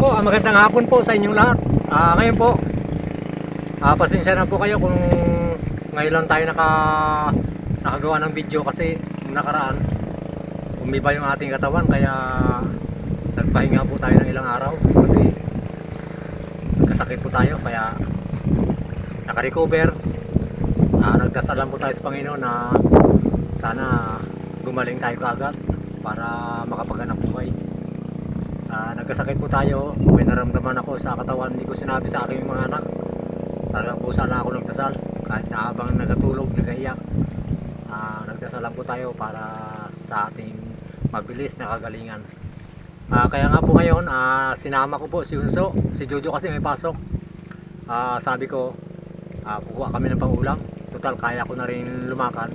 po, magandang hapon po sa inyong lahat. Ngayon po, pasensya na po kayo kung ngayon lang tayo nakagawa ng video kasi nung nakaraan umiba yung ating katawan kaya nagpahinga po tayo ng ilang araw kasi nagkasakit po tayo kaya naka-recover. Nagdasalan po tayo sa Panginoon na sana gumaling tayo kaagad para makapaghanap buhay. Nagkasakit po tayo, may naramdaman ako sa katawan, hindi ko sinabi sa aking mga anak. Talagang po sana ako nagdasal kahit na habang nagatulog, nagaiyak. Nagdasalan po tayo para sa ating mabilis na kagalingan. Kaya nga po ngayon, sinama ko po si Unso, si Jojo kasi may pasok. Sabi ko, kukuha kami ng pangulam. Total, kaya ko na rin lumakad.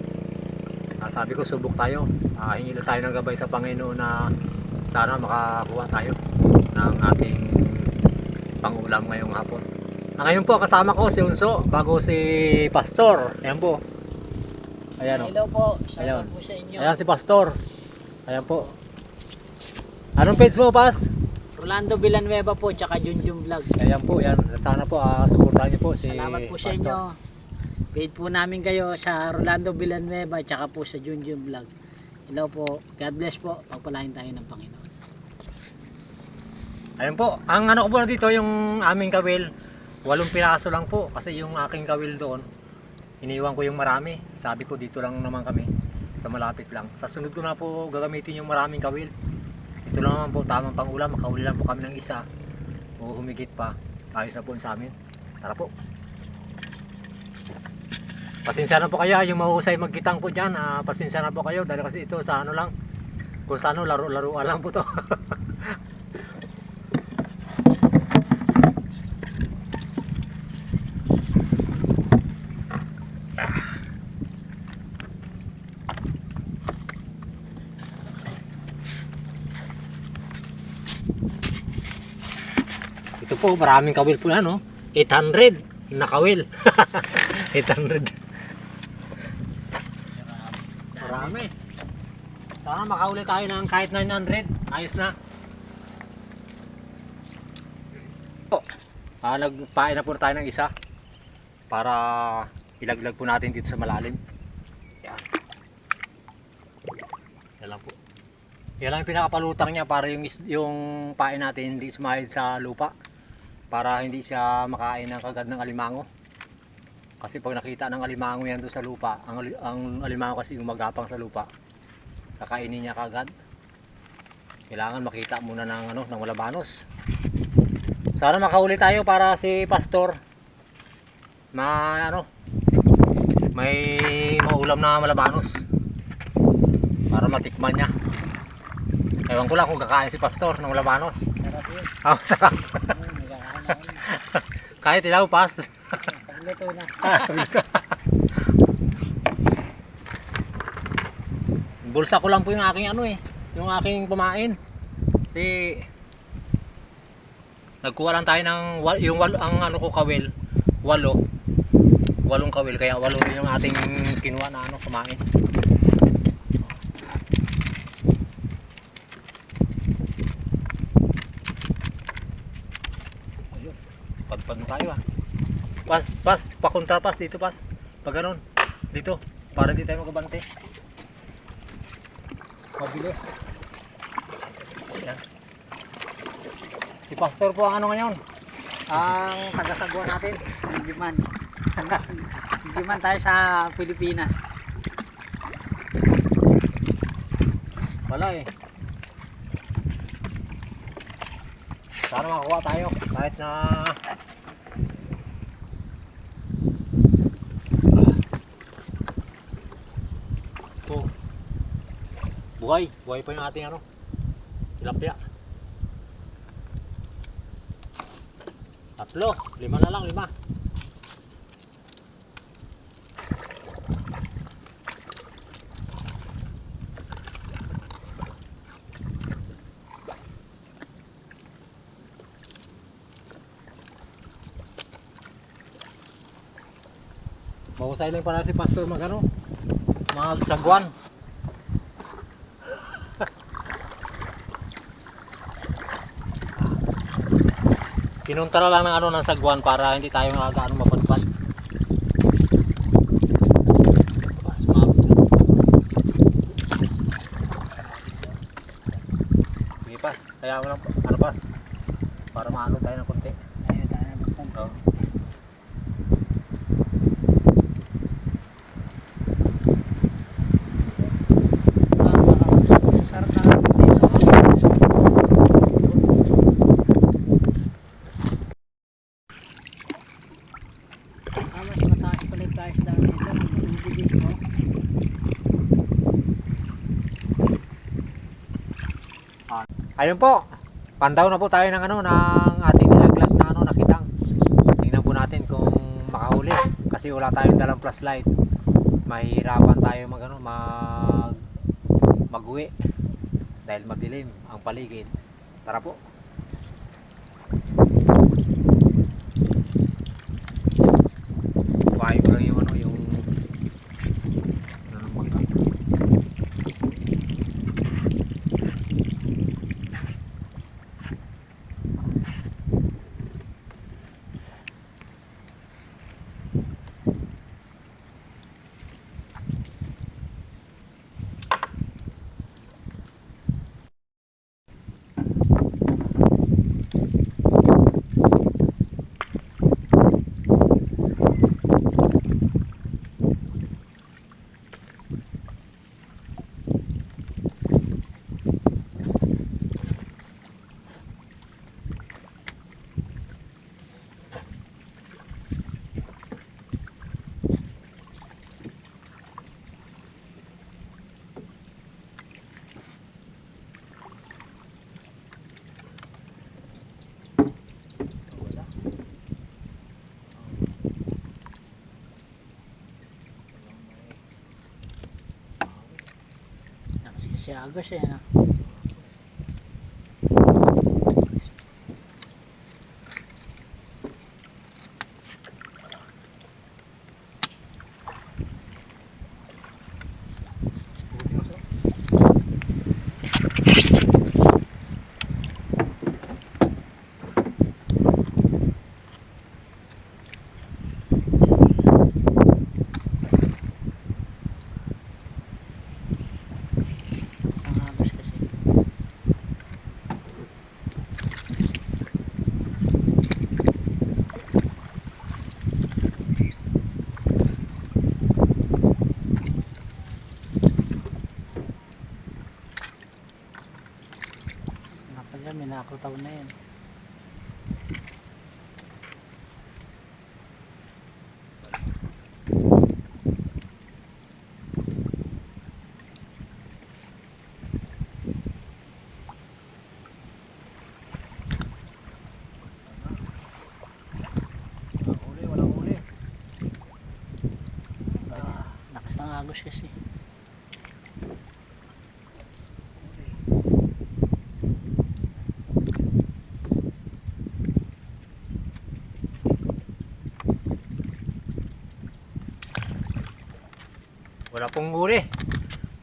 Sabi ko, subok tayo. Hingi lang tayo ng gabay sa Panginoon na sana makakuha tayo ng ating pangulam ngayong hapon. Ngayon po kasama ko si Unso bago si Pastor. Ayan po. Ayan, hello po. Ayan. Po sa inyo. Ayan si Pastor. Ayan po. Anong page mo, Pas? Rolando Villanueva po, tsaka Junjun Vlog. Ayan po, yan. Sana po suportahan niyo po si Salamat po sa Pastor. inyo. Paid po namin kayo sa Rolando Villanueva tsaka po sa Junjun Vlog. Hello po. God bless po. Pagpalain tayo ng Panginoon. Ayan po. Ang ano ko po na dito, yung aming kawil, 8 piraso lang po. Kasi yung aking kawil doon, iniwan ko yung marami. Sabi ko dito lang naman kami, sa malapit lang. Sa sunod ko na po gagamitin yung maraming kawil. Ito lang naman po, tamang pangulam. Makahuli lang po kami ng isa. O humigit pa. Ayos na po sa amin. Tara po. Pasensya na po kayo yung mahusay magkitang po dyan. Pasensya na po kayo dahil kasi ito sa ano lang, kung sa ano, laro-laruan lang po to. Ito po, maraming kawil po yan, no? 800 na kawil. 800. Marami. Sana makahuli tayo ng kahit 900. Ayos na. Nagpain na po tayo ng isa para ilaglag po natin dito sa malalim. Yan. Yan lang po. Yan lang yung pinakapalutang niya para yung pain natin hindi sumahid sa lupa. Para hindi siya makain ng kagad ng alimango. Kasi pag nakita ng alimango yan doon sa lupa, ang alimango kasi gumagapang sa lupa, kakainin niya kagad. Kailangan makita muna ng malabanos. Sana makahuli tayo para si Pastor may maulam na malabanos para matikman niya. Ewan ko lang kung kakain si Pastor ng malabanos. Sarap yun. Sarap. Kahit ilaw, Pas. Paglito na. Bulsa ko lang po yung aking yung aking pamain. Kasi nagkuha lang tayo ng ang kawil, 8 kawil, kaya 8 rin yung ating kinuha na kumain. Padpad na tayo Pas, pa-kontrapas dito, Pas. Pag ganun, dito, para di tayo magabante. Mabilis. Yan. Si Pastor po ang ngayon? Ang tagasagwa natin, Digiman. Digiman tayo sa Pilipinas. Wala Sana makakuha tayo kahit na buhay pa yung ating tilapia. 3, 5 na lang, 5. Mahusay lang para si Pastor magsagwan. Pinuntara lang ng ano ng sagwan para hindi tayo nakagaano mapadpad. Pas, mabot na. Sige pas, kaya mo lang ano pas. Para maano tayo ng konti. Ayun, tayo na magpunta. Oh. Sarap na kapit dito. Mas mataas pala yung price dahil dito. Bibigit mo. Ayun po. Pandaw na po tayo ng ano ng ating nilaglag na ano nakitang. Tingnan po natin kung makahuli kasi wala tayong dalang flashlight. Mahihirapan tayo mag-uwi dahil madilim ang paligid. Tara po. Kuhain ko lang yung ano yung bangka. Si Agos eh. No? Ang Agos kasi. Napala, may nakakutaw na yan. Walang huli. Lakas ng Agos kasi. Wala pong huli.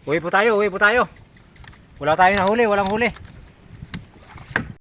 Uwi po tayo, uwi po tayo. Wala tayong nahuli, walang huli.